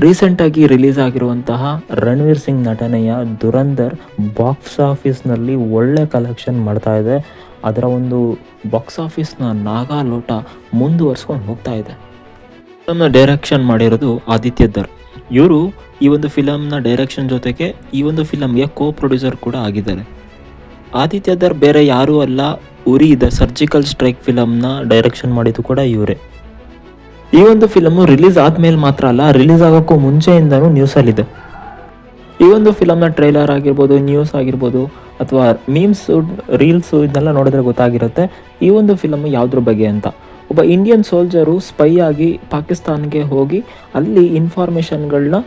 ರೀಸೆಂಟಾಗಿ ರಿಲೀಸ್ ಆಗಿರುವಂತಹ ರಣವೀರ್ ಸಿಂಗ್ ನಟನೆಯ ದುರಂಧರ್ ಬಾಕ್ಸ್ ಆಫೀಸ್ನಲ್ಲಿ ಒಳ್ಳೆ ಕಲೆಕ್ಷನ್ ಮಾಡ್ತಾ ಇದೆ. ಅದರ ಒಂದು ಬಾಕ್ಸ್ ಆಫೀಸ್ನ ನಾಗಾಲೋಟ ಮುಂದುವರ್ಸ್ಕೊಂಡು ಹೋಗ್ತಾ ಇದೆ. ಫಿಲಮ್ನ ಡೈರೆಕ್ಷನ್ ಮಾಡಿರೋದು ಆದಿತ್ಯ ದರ್. ಇವರು ಈ ಒಂದು ಫಿಲಮ್ನ ಡೈರೆಕ್ಷನ್ ಜೊತೆಗೆ ಈ ಒಂದು ಫಿಲಮ್ಗೆ ಕೋ ಪ್ರೊಡ್ಯೂಸರ್ ಕೂಡ ಆಗಿದ್ದಾರೆ. ಆದಿತ್ಯ ದರ್ ಬೇರೆ ಯಾರೂ ಅಲ್ಲ, ಉರಿ ದ ಸರ್ಜಿಕಲ್ ಸ್ಟ್ರೈಕ್ ಫಿಲಮ್ನ ಡೈರೆಕ್ಷನ್ ಮಾಡಿದ್ದು ಕೂಡ ಇವರೇ. ಈ ಒಂದು ಫಿಲಮು ರಿಲೀಸ್ ಆದಮೇಲೆ ಮಾತ್ರ ಅಲ್ಲ, ರಿಲೀಸ್ ಆಗೋಕ್ಕೂ ಮುಂಚೆಯಿಂದನೂ ನ್ಯೂಸಲ್ಲಿದೆ. ಈ ಒಂದು ಫಿಲಮ್ನ ಟ್ರೈಲರ್ ಆಗಿರ್ಬೋದು, ನ್ಯೂಸ್ ಆಗಿರ್ಬೋದು, ಅಥವಾ ಮೀಮ್ಸು, ರೀಲ್ಸು ಇದನ್ನೆಲ್ಲ ನೋಡಿದ್ರೆ ಗೊತ್ತಾಗಿರುತ್ತೆ ಈ ಒಂದು ಫಿಲಮು ಯಾವುದ್ರ ಬಗ್ಗೆ ಅಂತ. ಒಬ್ಬ ಇಂಡಿಯನ್ ಸೋಲ್ಜರು ಸ್ಪೈ ಆಗಿ ಪಾಕಿಸ್ತಾನ್ಗೆ ಹೋಗಿ ಅಲ್ಲಿ ಇನ್ಫಾರ್ಮೇಷನ್ಗಳನ್ನ,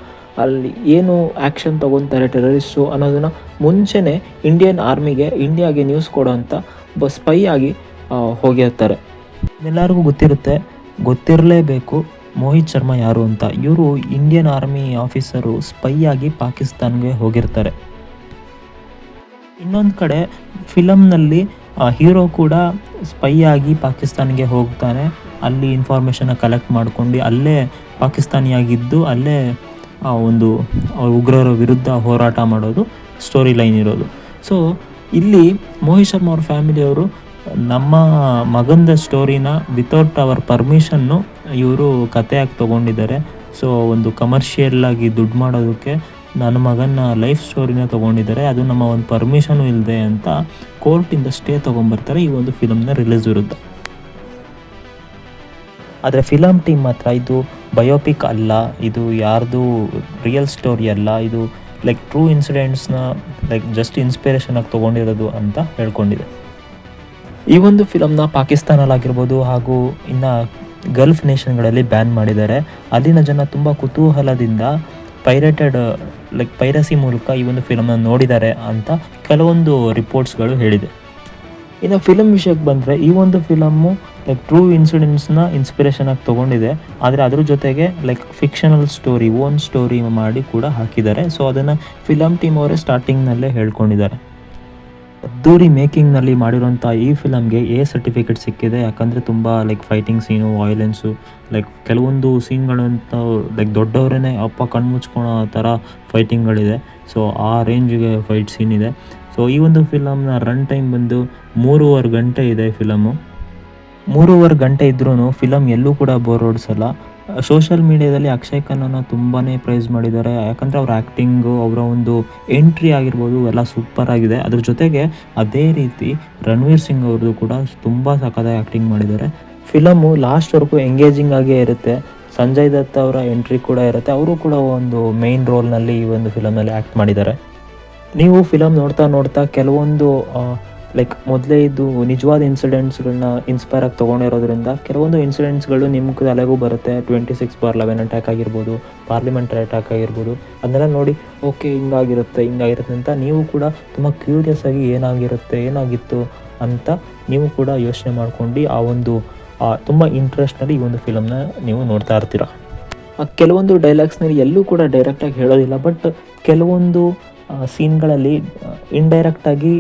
ಅಲ್ಲಿ ಏನು ಆ್ಯಕ್ಷನ್ ತೊಗೊತಾರೆ ಟೆರರಿಸ್ಟು ಅನ್ನೋದನ್ನು ಮುಂಚೆನೇ ಇಂಡಿಯನ್ ಆರ್ಮಿಗೆ, ಇಂಡಿಯಾಗೆ ನ್ಯೂಸ್ ಕೊಡೋ ಅಂಥ ಒಬ್ಬ ಸ್ಪೈ ಆಗಿ ಹೋಗಿರ್ತಾರೆ. ಎಲ್ಲರಿಗೂ ಗೊತ್ತಿರಲೇಬೇಕು ಮೋಹಿತ್ ಶರ್ಮಾ ಯಾರು ಅಂತ. ಇವರು ಇಂಡಿಯನ್ ಆರ್ಮಿ ಆಫೀಸರು, ಸ್ಪೈ ಆಗಿ ಪಾಕಿಸ್ತಾನ್ಗೆ ಹೋಗಿರ್ತಾರೆ. ಇನ್ನೊಂದು ಕಡೆ ಫಿಲಮ್ನಲ್ಲಿ ಹೀರೋ ಕೂಡ ಸ್ಪೈ ಆಗಿ ಪಾಕಿಸ್ತಾನ್ಗೆ ಹೋಗ್ತಾನೆ. ಅಲ್ಲಿ ಇನ್ಫಾರ್ಮೇಷನ್ನ ಕಲೆಕ್ಟ್ ಮಾಡ್ಕೊಂಡು ಅಲ್ಲೇ ಪಾಕಿಸ್ತಾನಿಯಾಗಿದ್ದು ಅಲ್ಲೇ ಒಂದು ಉಗ್ರರ ವಿರುದ್ಧ ಹೋರಾಟ ಮಾಡೋದು ಸ್ಟೋರಿ ಲೈನ್ ಇರೋದು. ಸೊ ಇಲ್ಲಿ ಮೋಹಿತ್ ಶರ್ಮಾ ಅವ್ರ ಫ್ಯಾಮಿಲಿಯವರು ನಮ್ಮ ಮಗಂದ ಸ್ಟೋರಿನ ವಿತೌಟ್ ಅವರ್ ಪರ್ಮಿಷನ್ನು ಇವರು ಕಥೆಯಾಗಿ ತೊಗೊಂಡಿದ್ದಾರೆ. ಸೊ ಒಂದು ಕಮರ್ಷಿಯಲ್ಲಾಗಿ ದುಡ್ಡು ಮಾಡೋದಕ್ಕೆ ನನ್ನ ಮಗನ ಲೈಫ್ ಸ್ಟೋರಿನ ತೊಗೊಂಡಿದ್ದಾರೆ, ಅದು ನಮ್ಮ ಒಂದು ಪರ್ಮಿಷನು ಇಲ್ಲದೆ ಅಂತ ಕೋರ್ಟಿಂದ ಸ್ಟೇ ತೊಗೊಂಬರ್ತಾರೆ ಈ ಒಂದು ಫಿಲಮ್ನ ರಿಲೀಸ್ ವಿರುದ್ಧ. ಆದರೆ ಫಿಲಮ್ ಟೀಮ್ ಮಾತ್ರ ಇದು ಬಯೋಪಿಕ್ ಅಲ್ಲ, ಇದು ಯಾರ್ದು ರಿಯಲ್ ಸ್ಟೋರಿ ಅಲ್ಲ, ಇದು ಲೈಕ್ ಟ್ರೂ ಇನ್ಸಿಡೆಂಟ್ಸ್ನ ಲೈಕ್ ಜಸ್ಟ್ ಇನ್ಸ್ಪಿರೇಷನಾಗಿ ತೊಗೊಂಡಿರೋದು ಅಂತ ಹೇಳ್ಕೊಂಡಿದೆ. ಈ ಒಂದು ಫಿಲಮ್ನ ಪಾಕಿಸ್ತಾನಲ್ಲಾಗಿರ್ಬೋದು ಹಾಗೂ ಇನ್ನು ಗಲ್ಫ್ ನೇಷನ್ಗಳಲ್ಲಿ ಬ್ಯಾನ್ ಮಾಡಿದ್ದಾರೆ. ಅಲ್ಲಿನ ಜನ ತುಂಬ ಕುತೂಹಲದಿಂದ ಪೈರಸಿ ಮೂಲಕ ಈ ಒಂದು ಫಿಲಮ್ನ ನೋಡಿದ್ದಾರೆ ಅಂತ ಕೆಲವೊಂದು ರಿಪೋರ್ಟ್ಸ್ಗಳು ಹೇಳಿದೆ. ಇನ್ನು ಫಿಲಮ್ ವಿಷಯಕ್ಕೆ ಬಂದರೆ ಈ ಒಂದು ಫಿಲಮ್ಮು ಲೈಕ್ ಟ್ರೂ ಇನ್ಸಿಡೆಂಟ್ಸ್ನ ಇನ್ಸ್ಪಿರೇಷನಾಗಿ ತೊಗೊಂಡಿದೆ, ಆದರೆ ಅದ್ರ ಜೊತೆಗೆ like fictional story, own story ಮಾಡಿ ಕೂಡ ಹಾಕಿದ್ದಾರೆ. ಸೊ ಅದನ್ನು ಫಿಲಮ್ ಟೀಮ್ ಅವರೇ ಸ್ಟಾರ್ಟಿಂಗ್ನಲ್ಲೇ ಹೇಳ್ಕೊಂಡಿದ್ದಾರೆ. ಅದ್ದೂರಿ ಮೇಕಿಂಗ್ನಲ್ಲಿ ಮಾಡಿರೋಂಥ ಈ ಫಿಲಮ್ಗೆ ಎ ಸರ್ಟಿಫಿಕೇಟ್ ಸಿಕ್ಕಿದೆ. ಯಾಕಂದರೆ ತುಂಬ ಲೈಕ್ ಫೈಟಿಂಗ್ ಸೀನು, ವೈಲೆನ್ಸು, ಲೈಕ್ ಕೆಲವೊಂದು ಸೀನ್ಗಳಂತ ಲೈಕ್ ದೊಡ್ಡವರೇ ಅಪ್ಪ ಕಣ್ಣು ಮುಚ್ಕೊಳೋ ಥರ ಫೈಟಿಂಗ್ಗಳಿದೆ. ಸೊ ಆ ರೇಂಜಿಗೆ ಫೈಟ್ ಸೀನ್ ಇದೆ. ಸೊ ಈ ಒಂದು ಫಿಲಮ್ನ ರನ್ ಟೈಮ್ ಬಂದು 3.5 ಗಂಟೆ ಇದೆ. ಫಿಲಮು 3.5 ಗಂಟೆ ಇದ್ರೂ ಫಿಲಮ್ ಎಲ್ಲೂ ಕೂಡ ಬೋರ್ ಹೊಡಿಸಲ್ಲ. ಸೋಷಿಯಲ್ ಮೀಡಿಯಾದಲ್ಲಿ ಅಕ್ಷಯ್ ಖನ್ನನ ತುಂಬಾ ಪ್ರೈಸ್ ಮಾಡಿದ್ದಾರೆ. ಯಾಕಂದರೆ ಅವ್ರ ಆ್ಯಕ್ಟಿಂಗು, ಅವರ ಒಂದು ಎಂಟ್ರಿ ಆಗಿರ್ಬೋದು ಎಲ್ಲ ಸೂಪರ್ ಆಗಿದೆ. ಅದ್ರ ಜೊತೆಗೆ ಅದೇ ರೀತಿ ರಣವೀರ್ ಸಿಂಗ್ ಅವ್ರದ್ದು ಕೂಡ ತುಂಬ ಸಖತ್ತಾಗಿ ಆ್ಯಕ್ಟಿಂಗ್ ಮಾಡಿದ್ದಾರೆ. ಫಿಲಮು ಲಾಸ್ಟ್ವರೆಗೂ ಎಂಗೇಜಿಂಗ್ ಆಗೇ ಇರುತ್ತೆ. ಸಂಜಯ್ ದತ್ ಅವರ ಎಂಟ್ರಿ ಕೂಡ ಇರುತ್ತೆ, ಅವರು ಕೂಡ ಒಂದು ಮೇಯ್ನ್ ರೋಲ್ನಲ್ಲಿ ಈ ಒಂದು ಫಿಲಮ್ನಲ್ಲಿ ಆ್ಯಕ್ಟ್ ಮಾಡಿದ್ದಾರೆ. ನೀವು ಫಿಲಮ್ ನೋಡ್ತಾ ಕೆಲವೊಂದು ಲೈಕ್ ಮೊದಲೇ ಇದು ನಿಜವಾದ ಇನ್ಸಿಡೆಂಟ್ಸ್ಗಳನ್ನ ಇನ್ಸ್ಪೈರ್ ಆಗಿ ತೊಗೊಂಡಿರೋದ್ರಿಂದ ಕೆಲವೊಂದು ಇನ್ಸಿಡೆಂಟ್ಸ್ಗಳು ನಿಮ್ಗೆ ತಲೆಗೂ ಬರುತ್ತೆ. 26/11 ಅಟ್ಯಾಕ್ ಆಗಿರ್ಬೋದು, ಪಾರ್ಲಿಮೆಂಟರಿ ಅಟ್ಯಾಕ್ ಆಗಿರ್ಬೋದು, ಅದನ್ನೆಲ್ಲ ನೋಡಿ ಓಕೆ ಹಿಂಗಾಗಿರುತ್ತೆ ಅಂತ ನೀವು ಕೂಡ ತುಂಬ ಕ್ಯೂರಿಯಸ್ ಆಗಿ ಏನಾಗಿತ್ತು ಅಂತ ನೀವು ಕೂಡ ಯೋಚನೆ ಮಾಡ್ಕೊಂಡು ಆ ಒಂದು ತುಂಬ ಇಂಟ್ರೆಸ್ಟ್ನಲ್ಲಿ ಈ ಒಂದು ಫಿಲಮ್ನ ನೀವು ನೋಡ್ತಾ ಇರ್ತೀರ. ಕೆಲವೊಂದು ಡೈಲಾಗ್ಸ್ನಲ್ಲಿ ಎಲ್ಲೂ ಕೂಡ ಡೈರೆಕ್ಟಾಗಿ ಹೇಳೋದಿಲ್ಲ, ಬಟ್ ಕೆಲವೊಂದು ಸೀನ್ಗಳಲ್ಲಿ ಇಂಡೈರೆಕ್ಟಾಗಿ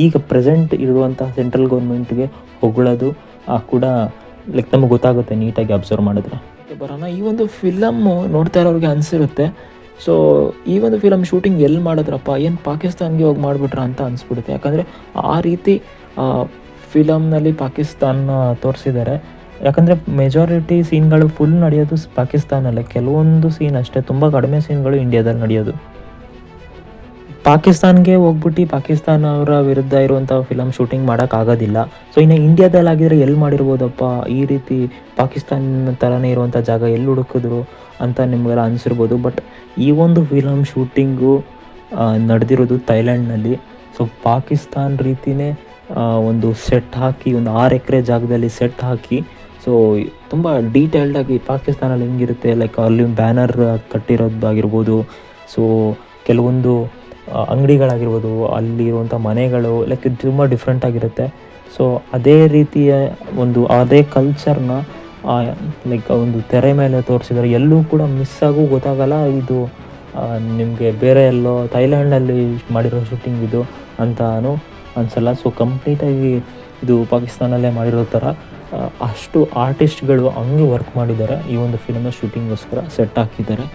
ಈಗ ಪ್ರೆಸೆಂಟ್ ಇರುವಂಥ ಸೆಂಟ್ರಲ್ ಗೌರ್ಮೆಂಟ್ಗೆ ಹೊಗಳೋದು ಕೂಡ ಲೈಕ್ ನಮಗೆ ಗೊತ್ತಾಗುತ್ತೆ ನೀಟಾಗಿ ಅಬ್ಸರ್ವ್ ಮಾಡಿದ್ರೆ. ಬರೋಣ, ಈ ಒಂದು ಫಿಲಮ್ಮು ನೋಡ್ತಾ ಇರೋರಿಗೆ ಅನಿಸಿರುತ್ತೆ, ಸೊ ಈ ಒಂದು ಫಿಲಮ್ ಶೂಟಿಂಗ್ ಎಲ್ಲಿ ಮಾಡಿದ್ರಪ್ಪ, ಏನು ಪಾಕಿಸ್ತಾನ್ಗೆ ಹೋಗಿ ಮಾಡಿಬಿಟ್ರ ಅಂತ ಅನಿಸ್ಬಿಡುತ್ತೆ. ಯಾಕಂದರೆ ಆ ರೀತಿ ಫಿಲಮ್ನಲ್ಲಿ ಪಾಕಿಸ್ತಾನ ತೋರಿಸಿದ್ದಾರೆ. ಯಾಕಂದರೆ ಮೆಜಾರಿಟಿ ಸೀನ್ಗಳು ಫುಲ್ ನಡೆಯೋದು ಪಾಕಿಸ್ತಾನಲ್ಲೇ, ಕೆಲವೊಂದು ಸೀನ್ ಅಷ್ಟೇ, ತುಂಬ ಕಡಿಮೆ ಸೀನ್ಗಳು ಇಂಡಿಯಾದಲ್ಲಿ ನಡೆಯೋದು. ಪಾಕಿಸ್ತಾನ್ಗೆ ಹೋಗ್ಬಿಟ್ಟು ಪಾಕಿಸ್ತಾನ ಅವರ ವಿರುದ್ಧ ಇರುವಂಥ ಫಿಲಮ್ ಶೂಟಿಂಗ್ ಮಾಡೋಕ್ಕಾಗೋದಿಲ್ಲ. ಸೊ ಇನ್ನು ಇಂಡಿಯಾದಲ್ಲಾಗಿದ್ದರೆ ಎಲ್ಲಿ ಮಾಡಿರ್ಬೋದಪ್ಪ, ಈ ರೀತಿ ಪಾಕಿಸ್ತಾನ ಥರನೇ ಇರುವಂಥ ಜಾಗ ಎಲ್ಲಿ ಹುಡುಕಿದ್ರು ಅಂತ ನಿಮಗೆಲ್ಲ ಅನಿಸಿರ್ಬೋದು. ಬಟ್ ಈ ಒಂದು ಫಿಲಮ್ ಶೂಟಿಂಗು ನಡೆದಿರೋದು ಥೈಲ್ಯಾಂಡ್ನಲ್ಲಿ. ಸೊ ಪಾಕಿಸ್ತಾನ ರೀತಿಯೇ ಒಂದು ಸೆಟ್ ಹಾಕಿ, ಒಂದು 6 ಎಕರೆ ಜಾಗದಲ್ಲಿ ಸೆಟ್ ಹಾಕಿ, ಸೊ ತುಂಬ ಡೀಟೇಲ್ಡಾಗಿ ಪಾಕಿಸ್ತಾನಲ್ಲಿ ಹೆಂಗಿರುತ್ತೆ, ಲೈಕ್ ಅಲ್ಲಿ ಬ್ಯಾನರ್ ಕಟ್ಟಿರೋದಾಗಿರ್ಬೋದು, ಸೊ ಕೆಲವೊಂದು ಅಂಗಡಿಗಳಾಗಿರ್ಬೋದು, ಅಲ್ಲಿರುವಂಥ ಮನೆಗಳು ಲೈಕ್ ತುಂಬ ಡಿಫ್ರೆಂಟ್ ಆಗಿರುತ್ತೆ. ಸೊ ಅದೇ ರೀತಿಯ ಅದೇ ಕಲ್ಚರ್ನ ಲೈಕ್ ಒಂದು ತೆರೆ ಮೇಲೆ ತೋರಿಸಿದ್ದಾರೆ. ಎಲ್ಲೂ ಕೂಡ ಮಿಸ್ ಆಗು ಗೊತ್ತಾಗಲ್ಲ ಇದು ನಿಮಗೆ ಬೇರೆ ಎಲ್ಲೋ ಥೈಲ್ಯಾಂಡಲ್ಲಿ ಮಾಡಿರೋ ಶೂಟಿಂಗ್ ಇದು ಅಂತಾನು ಅನಿಸಲ್ಲ. ಸೊ ಕಂಪ್ಲೀಟಾಗಿ ಇದು ಪಾಕಿಸ್ತಾನಲ್ಲೇ ಮಾಡಿರೋ ಥರ ಅಷ್ಟು ಆರ್ಟಿಸ್ಟ್ಗಳು ಹಂಗೆ ವರ್ಕ್ ಮಾಡಿದ್ದಾರೆ, ಈ ಒಂದು ಫಿಲಮ್ನ ಶೂಟಿಂಗ್ಗೋಸ್ಕರ ಸೆಟ್ ಹಾಕಿದ್ದಾರೆ.